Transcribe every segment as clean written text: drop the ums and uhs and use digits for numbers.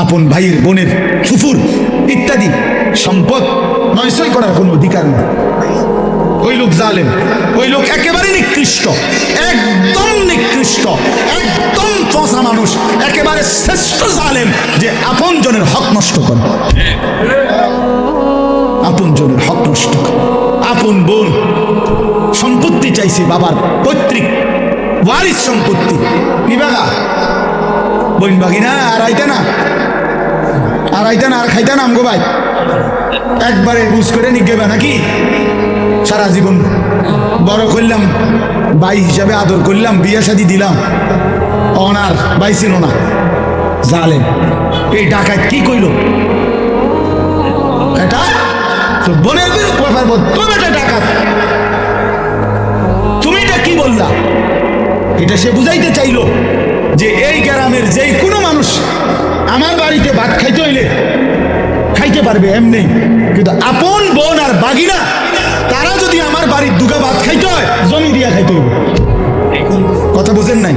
আপন ভাইয়ের বোনের ফুফুর ইত্যাদি সম্পদ নয়সই করার কোনো অধিকার নেই। ওই লোক জালেম, ওই লোক একেবারে নিকৃষ্ট, একদম নিকৃষ্ট, একদম পচা মানুষ, একেবারে শ্রেষ্ঠ জালেম যে আপন জনের হক নষ্ট করে, আপন জনের হক নষ্ট করে। আপন বোন সম্পত্তি চাইছে, বাবার পৈতৃক ওয়ারিস সম্পত্তি, বিবাগা বোন বাগিনা আর আইতে না, আর আইতে না, আর খাইতে না আমগো ভাই, একবারে বুঝ করে নিগেবা নাকি? সারা জীবন বড় করলাম, ভাই হিসাবে আদর করলাম, বিয়ে শাদি দিলাম, অনার ভাই ছিল না, জালেম। এই ডাকাত কি কইল? এটা তো বোনের কথা বল, তুমি এটা ডাকাত, তুমি এটা কি বললা? এটা সে বুঝাইতে চাইলো যে এই গ্রামের যেই কোনো মানুষ আমার বাড়িতে ভাত খাইতে হইলে খাইতে পারবে এমনি, কিন্তু আপন বোন আর বাগিনা তারা যদি আমার বাড়ির দুগা ভাত খাইতে হয় জমি দিয়া খাইতে হইবে। কথা বুঝেন নাই?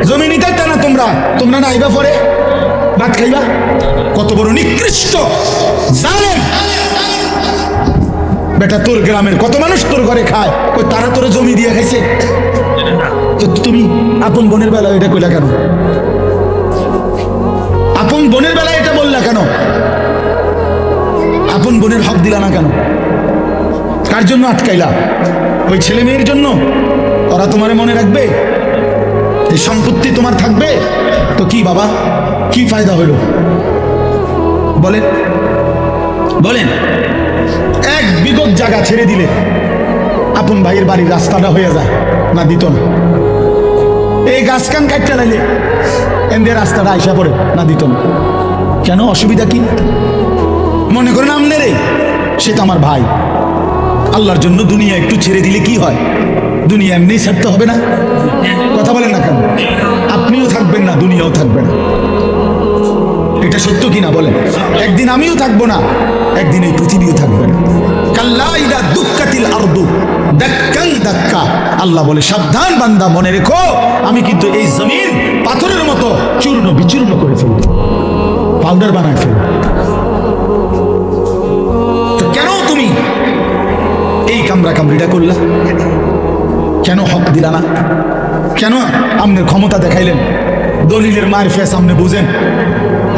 জমি নিতে না তোমরা, তোমরা না আইবা পরে ভাত খাইবা? কত বড় নিকৃষ্ট জালেম বেটা! তোর গ্রামের কত মানুষ তোর ঘরে খায়, ওই তারা তোর জমি দিয়ে খাইছে, তো তুমি আপন বোনের বেলা এটা কইলা কেন? আপন বোনের বেলা এটা বললা কেন? আপন বোনের হক দিলা না কেন? কার জন্য আটকাইলা? ওই ছেলে মেয়ের জন্য? ওরা তোমার মনে রাখবে? এই সম্পত্তি তোমার থাকবে তো কি বাবা, কি ফায়দা হইল বলেন? বলেন, এক বিগত জায়গা ছেড়ে দিলে আপন ভাইয়ের বাড়ির রাস্তাটা হয়ে যায় না? দিত না? এই গাছ কান কাটতে লাইলে এদের রাস্তাটা আইসা পড়ে না? দিত না? কেন? অসুবিধা কি? মনে করেন আমনে রে, সে তো আমার ভাই, আল্লাহর জন্য দুনিয়া একটু ছেড়ে দিলে কি হয়? দুনিয়া এমনি ছাড়তে হবে না? কথা বলেন না কেন? আপনিও থাকবেন না, দুনিয়াও থাকবে না, এটা সত্য কিনা বলেন? একদিন আমিও থাকবো না, একদিন এই পৃথিবীও থাকবে না। কাল্লা ইদা দুক্কাতিল আরদু দাক্কান দাক্কা, আল্লাহ বলে সাবধান বান্দা, মনে রেখো আমি কিন্তু এই জমিন পাথরের মতো চূর্ণ বিচূর্ণ করে ফেলব, পাউডার বানায় ফেলব। তো কেন তুমি এই কামরা কামড়িটা করলা? কেন হক দিলা না? কেন আপনার ক্ষমতা দেখাইলেন? দলিলের মায়ের ফেস আপনি বুঝেন,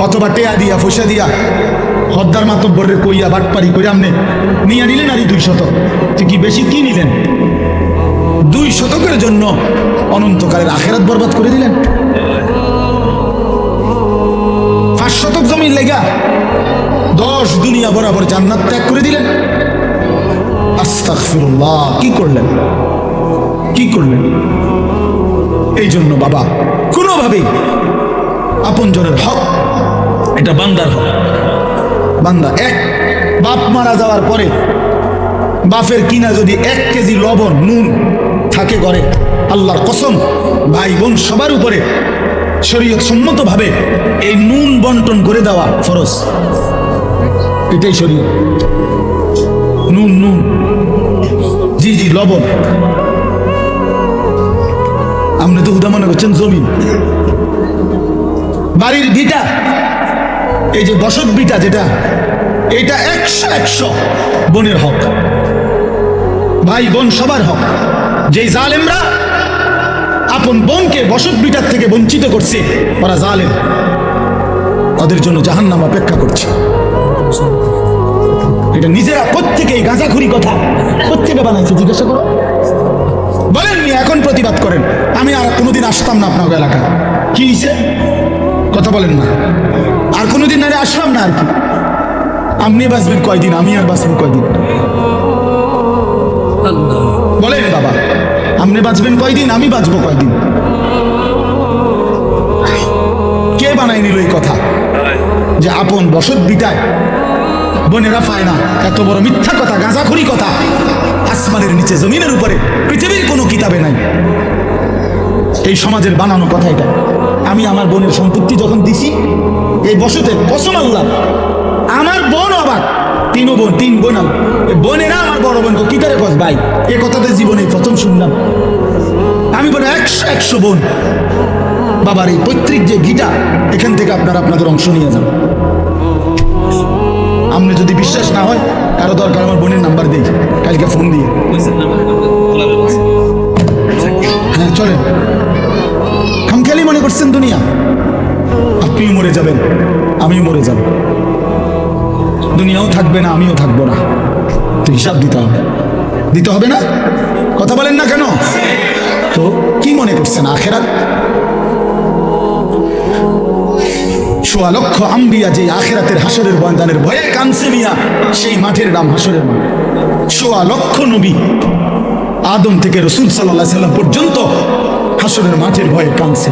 অথবা টেয়া দিয়া পয়সা দিয়া হদ্দার মাতব্বরের কইয়া বাটপারি করে আপনি নিয়ে নিলেন আর 2 শতক। তো কি বেশি কি নিলেন? 2 শতকের জন্য অনন্তকালের আখেরাত বরবাদ করে দিলেন। 5 শতক জমির লেগা 10 দুনিয়া বরাবর জান্নাত ত্যাগ করে দিলেন। আস্তাগফিরুল্লাহ! কি করলেন? কি করলেন? এই জন্য বাবা, কোনোভাবেই আপনজনের হক, এটা বান্দার হক। বান্দা এক বাপ মারা যাওয়ার পরে বাপের কিনা যদি 1 কেজি লবণ নুন থাকে ঘরে, আল্লাহর কসম ভাই বোন সবার উপরে শরীয়ত সম্মতভাবে এই নুন বন্টন করে দেওয়া ফরজ। এটাই শরীয়ত। নুন নুন জি জি লবণ। আপনি তো হুদা মনে করছেন জমিন, বাড়ির ভিটা, এই যে বসত ভিটা যেটা, এটা 100 বোনের হক, ভাই বোন সবার হক। যে জালেমরা আপন বোনকে বসত ভিটার থেকে বঞ্চিত করছে, ওরা জালেম, ওদের জন্য জাহান্নাম অপেক্ষা করছে। এটা নিজেরা প্রত্যেকে গাঁজাখুরি কথা প্রত্যেকে বানাইছে, জিজ্ঞাসা করো। বলেননি এখন প্রতিবাদ করেন, আমি আর কোনোদিন আসতাম না আপনার এলাকা। কি হয়েছে? কথা বলেন না। আর কোনোদিন না আসলাম না আর কি। আপনি বাঁচবেন কয়দিন, আমি আর বাঁচবেন কয়দিন? বলেন বাবা, আপনি বাঁচবেন কয়দিন, আমি বাঁচবো কয়দিন? কে বানাই নিল এই কথা যে আপন বসত বিটায় বোনেরা পায় না? এত বড় মিথ্যা কথা, গাঁজাখুরি কথা আসমানের নিচে জমিনের উপরে পৃথিবীর কোনো কিতাবে নাই। এই সমাজের বানানো কথা এটা। আমি আমার বোনের সম্পত্তি যখন দিছি এই বসতে, কসম আল্লাহ, আমার বোন অবাক, 3 বোন 3 বোন, বোনেরা আমার বড় বোনকে কি করে কস ভাই, এ কথাটা জীবনে প্রথম শুনলাম। আমি বলি 100 বোন, বাবার এই পৈতৃক যে ভিটা, এখান থেকে আপনারা আপনাদের অংশ নিয়ে যান। আপনি যদি বিশ্বাস না হয়, কারো দরকার আমার বোনের নাম্বার দিই, কালকে ফোন দিয়ে। হ্যাঁ চলেন। খামখেয়ালি মনে করছেন দুনিয়া? আপনিও মরে যাবেন, আমিও মরে যাব, দুনিয়াও থাকবে না, আমিও থাকবো না, তো হিসাব দিতে হবে। দিতে হবে না? কথা বলেন না কেন? তো কি মনে করছেন আখেরাত? ১৬,০০,০০০ আম্বিয়া যে আখেরাতের হাসরের ময়দানের ভয়ে কানছে মিয়া, সেই মাঠের নাম হাসরের মাঠ। ১৬,০০,০০০ নবী, আদম থেকে রসুল সাল্লাল্লাহু আলাইহি সাল্লাম পর্যন্ত হাসরের মাঠের ভয়ে কানছে।